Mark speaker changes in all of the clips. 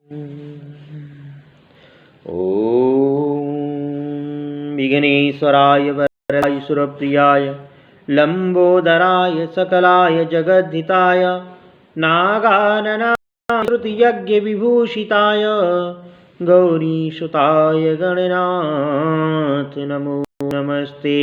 Speaker 1: ॐ विघ्नेश्वराय वरदाय सुरप्रियाय लंबोदराय सकलाय जगद्धिताय नागाननाश्रुतियज्ञविभूषिताय गौरीसुताय गणनाथ नमो नमस्ते।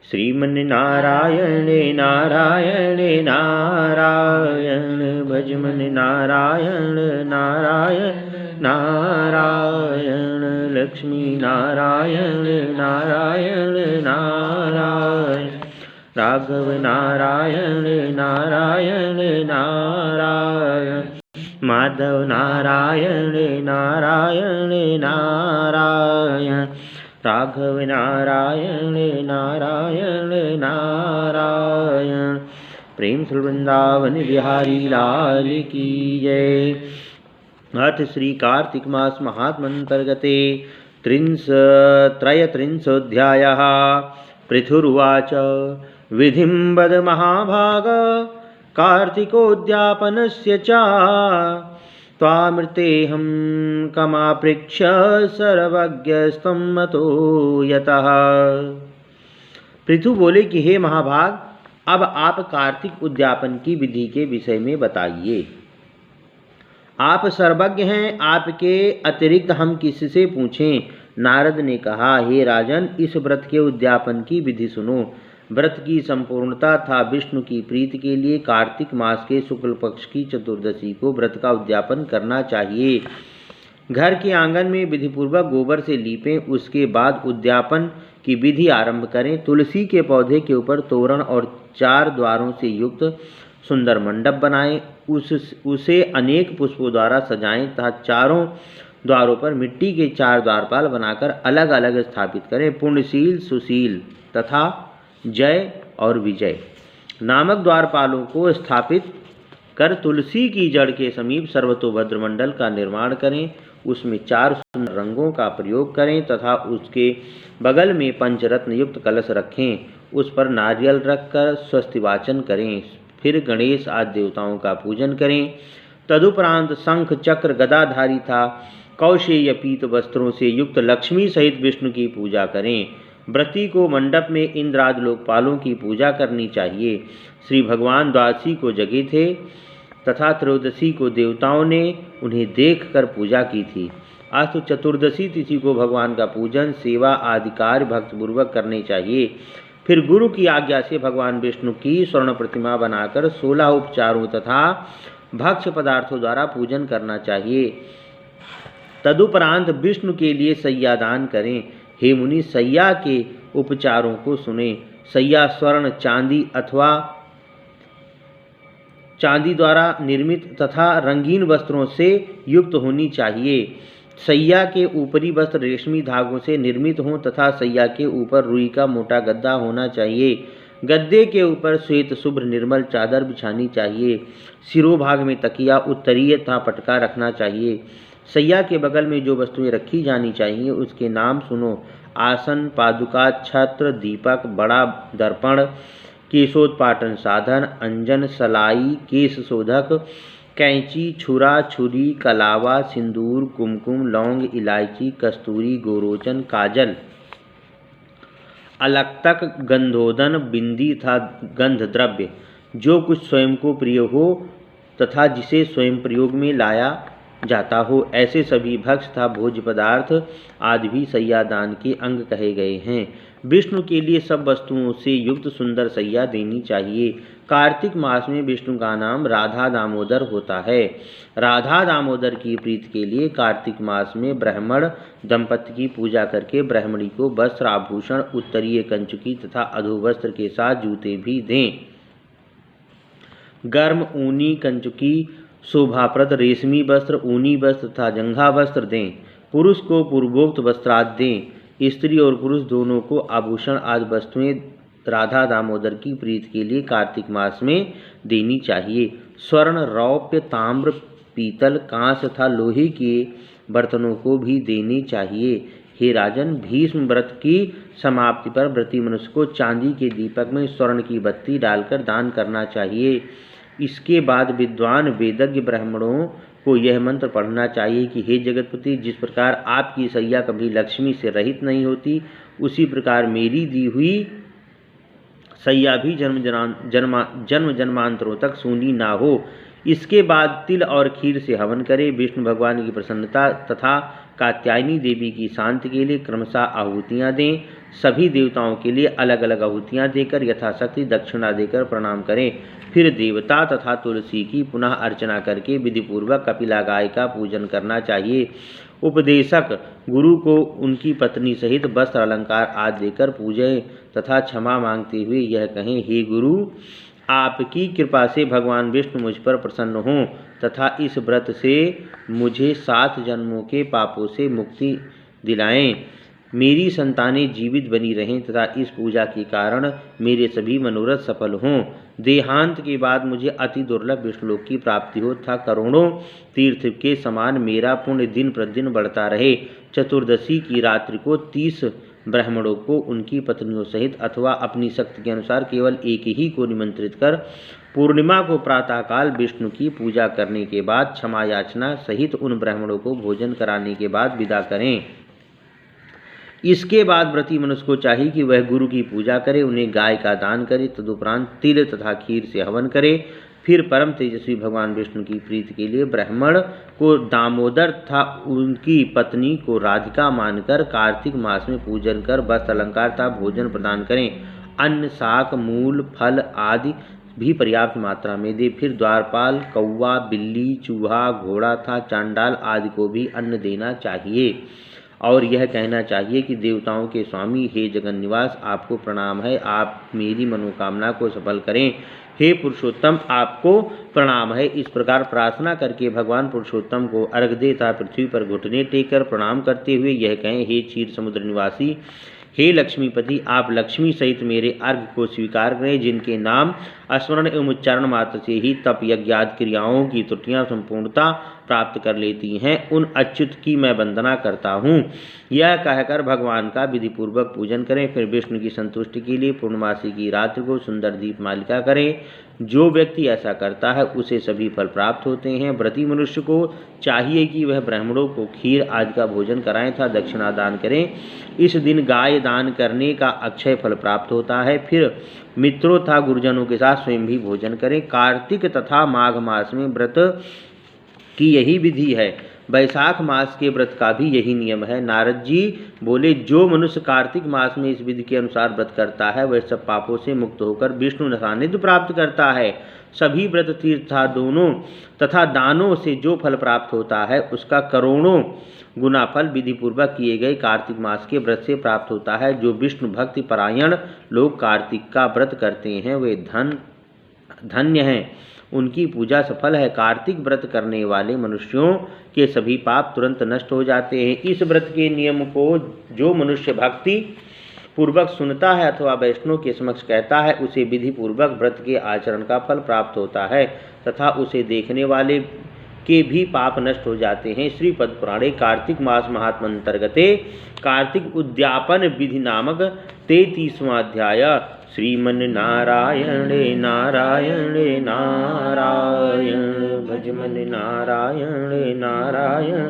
Speaker 1: श्रीमन्नारायणे नारायणे नारायण भजमन नारायण नारायण नारायण लक्ष्मी नारायण नारायण नारायण राघव नारायण नारायण नारायण माधव नारायण नारायण नारायण राघव नारायण नारायण नारायण। प्रेम से वृंदावन बिहारी लाल की जय। अथ श्री कार्तिक मास महात्मंतर्गते त्रयत्रिंशोऽध्यायः। पृथुरुवाच विधिं वद महाभाग कार्तिकोद्यापनस्य च त्वामृतेऽहं कमापृक्ष सर्वज्ञस्त्वं मतो यतः। पृथु बोले कि हे महाभाग, अब आप कार्तिक उद्यापन की विधि के विषय में बताइए। आप सर्वज्ञ हैं, आपके अतिरिक्त हम किससे पूछें। नारद ने कहा, हे राजन, इस व्रत के उद्यापन की विधि सुनो। व्रत की संपूर्णता था विष्णु की प्रीति के लिए कार्तिक मास के शुक्ल पक्ष की चतुर्दशी को व्रत का उद्यापन करना चाहिए। घर के आंगन में विधिपूर्वक गोबर से लीपें, उसके बाद उद्यापन की विधि आरंभ करें। तुलसी के पौधे के ऊपर तोरण और 4 द्वारों से युक्त सुंदर मंडप बनाएं, उसे अनेक पुष्पों द्वारा सजाएं तथा चारों द्वारों पर मिट्टी के 4 द्वारपाल बनाकर अलग अलग स्थापित करें। पुण्यशील, सुशील तथा जय और विजय नामक द्वारपालों को स्थापित कर तुलसी की जड़ के समीप सर्वतोभद्र मंडल का निर्माण करें। उसमें 4 सुंदर रंगों का प्रयोग करें तथा उसके बगल में पंचरत्न युक्त कलश रखें। उस पर नारियल रखकर स्वस्ति वाचन करें। फिर गणेश आदि देवताओं का पूजन करें। तदुपरांत शंख चक्र गदाधारी था कौशेय पीत वस्त्रों से युक्त लक्ष्मी सहित विष्णु की पूजा करें। व्रती को मंडप में इंद्र आदि लोकपालों की पूजा करनी चाहिए। श्री भगवान द्वादशी को जगे थे तथा त्रयोदशी को देवताओं ने उन्हें देखकर पूजा की थी। आज तो चतुर्दशी तिथि को भगवान का पूजन, सेवा आदि कार्य भक्तिपूर्वक करने चाहिए। फिर गुरु की आज्ञा से भगवान विष्णु की स्वर्ण प्रतिमा बनाकर 16 उपचारों तथा भक्ष्य पदार्थों द्वारा पूजन करना चाहिए। तदुपरांत विष्णु के लिए सैया दान करें। हे मुनि, सैया के उपचारों को सुने। सैया स्वर्ण, चांदी अथवा चांदी द्वारा निर्मित तथा रंगीन वस्त्रों से युक्त होनी चाहिए। सैया के ऊपरी वस्त्र रेशमी धागों से निर्मित हों तथा सैया के ऊपर रुई का मोटा गद्दा होना चाहिए। गद्दे के ऊपर श्वेत शुभ्र निर्मल चादर बिछानी चाहिए। सिरोभाग में तकिया, उत्तरीय तथा पटका रखना चाहिए। सैया के बगल में जो वस्तुएं रखी जानी चाहिए उसके नाम सुनो। आसन, पादुका, छत्र, दीपक, बड़ा दर्पण, केशोत्पाटन साधन, अंजन, सलाई, केश शोधक, कैंची, छुरा, छुरी, कलावा, सिंदूर, कुमकुम, लौंग, इलायची, कस्तूरी, गोरोचन, काजल, अलक्तक, गंधोदन, बिंदी तथा गंध द्रव्य, जो कुछ स्वयं को प्रिय हो तथा जिसे स्वयं प्रयोग में लाया जाता हो, ऐसे सभी भक्ष्य तथा भोज्य पदार्थ आदि भी सैया दान के अंग कहे गए हैं। विष्णु के लिए सब वस्तुओं से युक्त सुंदर सैया देनी चाहिए। कार्तिक मास में विष्णु का नाम राधा दामोदर होता है। राधा दामोदर की प्रीति के लिए कार्तिक मास में ब्राह्मण दंपति की पूजा करके ब्राह्मणी को वस्त्र, आभूषण, उत्तरीय कंचुकी तथा अधोवस्त्र के साथ जूते भी दें। गर्म ऊनी कंचुकी, शोभाप्रद रेशमी वस्त्र, ऊनी वस्त्र तथा जंघा वस्त्र दें। पुरुष को पूर्वोक्त वस्त्रादि दें। स्त्री और पुरुष दोनों को आभूषण आदि वस्तुएं राधा दामोदर की प्रीति के लिए कार्तिक मास में देनी चाहिए। स्वर्ण, रौप्य, ताम्र, पीतल, कांस तथा लोहे के बर्तनों को भी देनी चाहिए। हे राजन, भीष्म व्रत की समाप्ति पर व्रती मनुष्य को चांदी के दीपक में स्वर्ण की बत्ती डालकर दान करना चाहिए। इसके बाद विद्वान वेदज्ञ ब्राह्मणों को यह मंत्र पढ़ना चाहिए कि हे जगतपति, जिस प्रकार आपकी सैया कभी लक्ष्मी से रहित नहीं होती, उसी प्रकार मेरी दी हुई सैया भी जन्म जन्मांतरों तक सूनी ना हो। इसके बाद तिल और खीर से हवन करें। विष्णु भगवान की प्रसन्नता तथा कात्यायनी देवी की शांति के लिए क्रमशः आहुतियाँ दें। सभी देवताओं के लिए अलग अलग आहुतियाँ देकर यथाशक्ति दक्षिणा देकर प्रणाम करें। फिर देवता तथा तुलसी की पुनः अर्चना करके विधिपूर्वक कपिला गाय का पूजन करना चाहिए। उपदेशक गुरु को उनकी पत्नी सहित वस्त्र अलंकार आदि देकर पूजें तथा क्षमा मांगते हुए यह कहें, हे गुरु, आपकी कृपा से भगवान विष्णु मुझ पर प्रसन्न हों तथा इस व्रत से मुझे 7 जन्मों के पापों से मुक्ति दिलाएं। मेरी संतानें जीवित बनी रहें तथा इस पूजा के कारण मेरे सभी मनोरथ सफल हों। देहांत के बाद मुझे अति दुर्लभ विष्णुलोक की प्राप्ति हो तथा करोड़ों तीर्थ के समान मेरा पुण्य दिन प्रतिदिन बढ़ता रहे। चतुर्दशी की रात्रि को 30 ब्राह्मणों को उनकी पत्नियों सहित अथवा अपनी शक्ति के अनुसार केवल एक ही को निमंत्रित कर पूर्णिमा को प्रातःकाल विष्णु की पूजा करने के बाद क्षमा याचना सहित उन ब्राह्मणों को भोजन कराने के बाद विदा करें। इसके बाद व्रती मनुष्य को चाहिए कि वह गुरु की पूजा करे, उन्हें गाय का दान करे, तदुपरांत तिल तथा खीर से हवन करे। फिर परम तेजस्वी भगवान विष्णु की प्रीति के लिए ब्राह्मण को दामोदर तथा उनकी पत्नी को राधिका मानकर कार्तिक मास में पूजन कर वस्त्र अलंकार तथा भोजन प्रदान करें। अन्न, शाक, मूल, फल आदि भी पर्याप्त मात्रा में दे। फिर द्वारपाल, कौवा, बिल्ली, चूहा, घोड़ा तथा चांडाल आदि को भी अन्न देना चाहिए और यह कहना चाहिए कि देवताओं के स्वामी हे जगन्निवास, आपको प्रणाम है, आप मेरी मनोकामना को सफल करें। हे पुरुषोत्तम, आपको प्रणाम है। इस प्रकार प्रार्थना करके भगवान पुरुषोत्तम को अर्घ दे तथा पृथ्वी पर घुटने टेक कर प्रणाम करते हुए यह कहें, हे क्षीर समुद्र निवासी, हे लक्ष्मीपति, आप लक्ष्मी सहित मेरे अर्घ को स्वीकार करें, जिनके नाम स्मरण एवं उच्चारण मात्र से ही तप यज्ञ आदि क्रियाओं की त्रुटियां संपूर्णता प्राप्त कर लेती हैं, उन अच्युत की मैं वंदना करता हूँ। यह कहकर भगवान का विधिपूर्वक पूजन करें। फिर विष्णु की संतुष्टि के लिए पूर्णमासी की रात्रि को सुंदर दीप मालिका करें। जो व्यक्ति ऐसा करता है उसे सभी फल प्राप्त होते हैं। व्रती मनुष्य को चाहिए कि वह ब्राह्मणों को खीर आदि का भोजन कराएं तथा दक्षिणा दान करें। इस दिन गाय दान करने का अक्षय फल प्राप्त होता है। फिर मित्रों तथा गुरुजनों के साथ स्वयं भी भोजन करें। कार्तिक तथा माघ मास में व्रत की यही विधि है। वैशाख मास के व्रत का भी यही नियम है। नारद जी बोले, जो मनुष्य कार्तिक मास में इस विधि के अनुसार व्रत करता है वह सब पापों से मुक्त होकर विष्णु सानिध्य प्राप्त करता है। सभी व्रत तीर्थ दोनों तथा दानों से जो फल प्राप्त होता है उसका करोड़ों गुना फल विधिपूर्वक किए गए कार्तिक मास के व्रत से प्राप्त होता है। जो विष्णु भक्ति परायण लोग कार्तिक का व्रत करते हैं वे धन्य हैं, उनकी पूजा सफल है। कार्तिक व्रत करने वाले मनुष्यों के सभी पाप तुरंत नष्ट हो जाते हैं। इस व्रत के नियम को जो मनुष्य भक्ति पूर्वक सुनता है अथवा वैष्णव के समक्ष कहता है उसे विधि पूर्वक व्रत के आचरण का फल प्राप्त होता है तथा उसे देखने वाले के भी पाप नष्ट हो जाते हैं। श्री पद्म पुराणे कार्तिक मास महात्म अंतर्गते कार्तिक उद्यापन विधि नामक 33वां अध्याय। श्रीमन नारायणे नारायणे नारायण भजमन नारायणे नारायण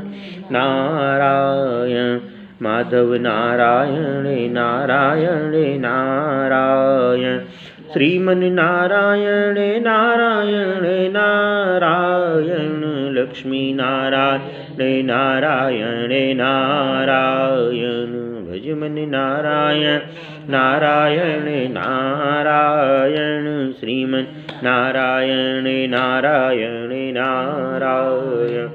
Speaker 1: नारायण माधव नारायणे नारायणे नारायण श्रीमन नारायणे नारायणे नारायण लक्ष्मी नारायणे नारायणे नारायण भजमन नारायण नारायणे नारायण श्रीमन नारायणे नारायणे नारायण।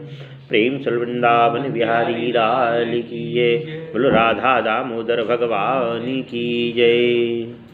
Speaker 1: प्रेम से वृंदावन बिहारी लाल की जय। बोलो राधा दामोदर भगवान की जय।